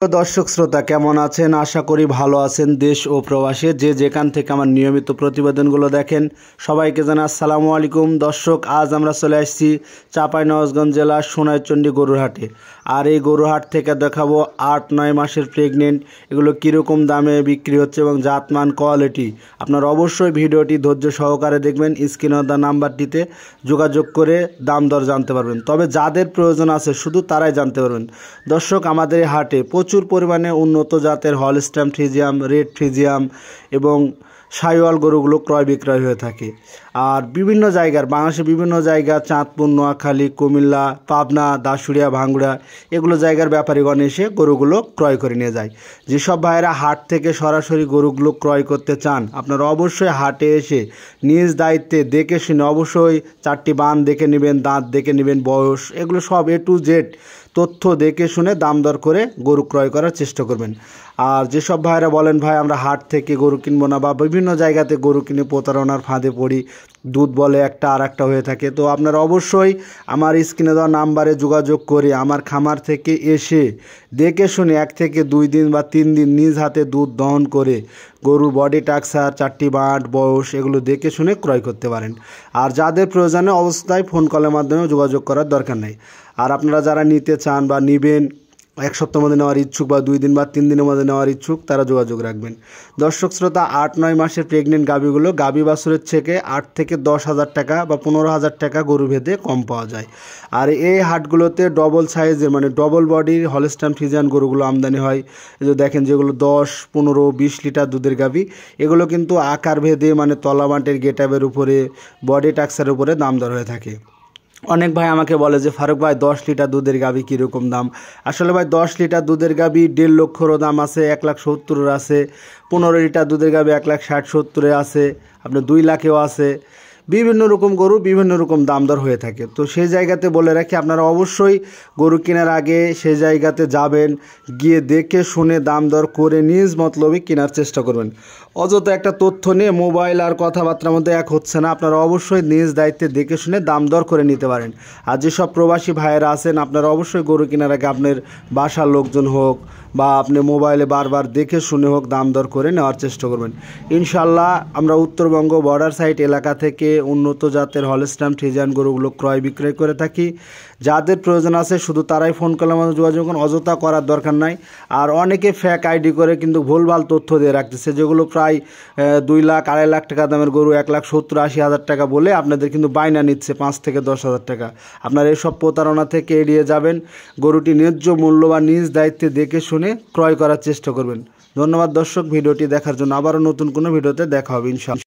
দর্শক শ্রোতা কেমন আছেন? আশা করি ভালো আছেন। দেশ ও প্রবাসে যে যেখান থেকে আমার নিয়মিত প্রতিবেদনগুলো দেখেন সবাইকে জানাই আসসালামু আলাইকুম। দর্শক, আজ আমরা চলে আসছি চাঁপাইনবাবগঞ্জ জেলার সোনাইচন্ডী গরুর হাটে। আর এই গরুর হাট থেকে দেখাবো 8-9 মাসের প্রেগনেন্ট এগুলো কীরকম দামে বিক্রি হচ্ছে এবং জাতমান কোয়ালিটি। আপনারা অবশ্যই ভিডিওটি ধৈর্য সহকারে দেখবেন। স্ক্রিনে দেওয়া নাম্বারটিতে যোগাযোগ করে দাম দর জানতে পারবেন। তবে যাদের প্রয়োজন আছে শুধু তারাই জানতে পারবেন। দর্শক, আমাদের এই হাটে প্রচুর পরিমাণে উন্নত জাতের হলস্টাইন ফ্রিজিয়াম, রেড ফ্রিজিয়াম এবং সাইওয়াল গরুগুলো ক্রয় বিক্রয় হয়ে থাকে। আর বিভিন্ন জায়গার বাংলাদেশের বিভিন্ন জায়গা চাঁদপুর, নোয়াখালী, কুমিল্লা, পাবনা, দাসুরিয়া, ভাঙ্গুড়া এগুলো জায়গার ব্যাপারীগণ এসে গরুগুলো ক্রয় করে নিয়ে যায়। যেসব ভাইয়েরা হাট থেকে সরাসরি গরুগুলো ক্রয় করতে চান আপনারা অবশ্যই হাটে এসে নিজ দায়িত্বে দেখে শুনে অবশ্যই 4টি বান দেখে নেবেন, দাঁত দেখে নেবেন, বয়স এগুলো সব A to Z তথ্য দেখে শুনে দাম দর করে গরু ক্রয় করার চেষ্টা করবেন। আর যেসব ভাইরা বলেন ভাই আমরা হাট থেকে গরু কিনবো না বা বিভিন্ন জায়গাতে গরু কিনে প্রতারণার ফাঁদে পড়ি, দুধ বলে একটা আর একটা হয়ে থাকে, তো আপনারা অবশ্যই আমার স্ক্রিনে দেওয়া নাম্বারে যোগাযোগ করে আমার খামার থেকে এসে দেখে শুনে 1 থেকে 2 দিন বা 3 দিন নিজ হাতে দুধ দহন করে গরুর বডি স্ট্রাকচার, 4টি বাঁট, বয়স এগুলো দেখে শুনে ক্রয় করতে পারেন। আর যাদের প্রয়োজনে অবস্থায় ফোন কলের মাধ্যমে যোগাযোগ করার দরকার নেই। আর আপনারা যারা নিতে চান বা নেবেন, 1 সপ্তাহের মধ্যে নেওয়ার ইচ্ছুক বা 2 দিন বা 3 দিনের মধ্যে নেওয়ার ইচ্ছুক, তারা যোগাযোগ রাখবেন। দর্শক শ্রোতা, 8-9 মাসের প্রেগনেন্ট গাভীগুলো গাভী বাছুরের থেকে 8 থেকে 10,000 টাকা বা 15,000 টাকা গরু ভেদে কম পাওয়া যায়। আর এই হাটগুলোতে ডবল সাইজের মানে ডবল বডির হলস্টাইন ফ্রিজিয়ান গরুগুলো আমদানি হয়। এই যে দেখেন, যেগুলো 10, 15, 20 লিটার দুধের গাভী, এগুলো কিন্তু আকার ভেদে মানে তলামাটের গেটআপের উপরে, বডি স্ট্রাকচারের উপরে দাম দর হয়ে থাকে। অনেক ভাই আমাকে বলে যে ফারুক ভাই 10 লিটার দুধের গাভী কীরকম দাম? আসলে ভাই 10 লিটার দুধের গাভী 1.5 লক্ষরও দাম আছে, 1,70,000 আছে, 15 লিটার দুধের গাভী 1,60,70,000 আছে, আপনার 2 লাখেও আছে। বিভিন্ন রকম গরু বিভিন্ন রকম দাম দর হয়ে থাকে। তো সেই জায়গাতে বলে রাখি আপনারা অবশ্যই গরু কেনার আগে সেই জায়গাতে যাবেন, গিয়ে দেখে শুনে দাম দর করে নিজ মতলবে কেনার চেষ্টা করবেন। অযথা একটা তথ্য নিয়ে মোবাইল আর কথাবার্তার মধ্যে এক হচ্ছে না। আপনারা অবশ্যই নিজ দায়িত্বে দেখে শুনে দাম দর করে নিতে পারেন। আর যেসব প্রবাসী ভাইয়েরা আছেন আপনারা অবশ্যই গরু কেনার আগে আপনার বাসার লোকজন হোক বা আপনি মোবাইলে বারবার দেখে শুনে হোক দাম দর করে নেওয়ার চেষ্টা করবেন। ইনশাল্লাহ আমরা উত্তরবঙ্গ বর্ডার সাইড এলাকা থেকে উন্নত জাতের হলস্টাইন ফ্রিজিয়ান গরুগুলো ক্রয় বিক্রয় করে থাকি। যাদের প্রয়োজন আছে শুধু তারাই ফোন করলে আমাদের যোগাযোগ করুন, অযথা করার দরকার নাই। আর অনেকে ফেক আইডি করে কিন্তু ভুলভাল তথ্য দিয়ে রাখতেছে, যেগুলো প্রায় 2 লাখ 2.5 লাখ টাকা দামের গরু 1,70,000-80,000 টাকা বলে আপনাদের কিন্তু বায়না নিচ্ছে 5 থেকে 10,000 টাকা। আপনারা এসব প্রতারণা থেকে এড়িয়ে যাবেন। গরুটি ন্যায্য মূল্য বা নিজ দায়িত্বে দেখে শুনে ক্রয় করার চেষ্টা করবেন। ধন্যবাদ দর্শক ভিডিওটি দেখার জন্য। আবারও নতুন কোনো ভিডিওতে দেখা হবে ইনশাআল্লাহ।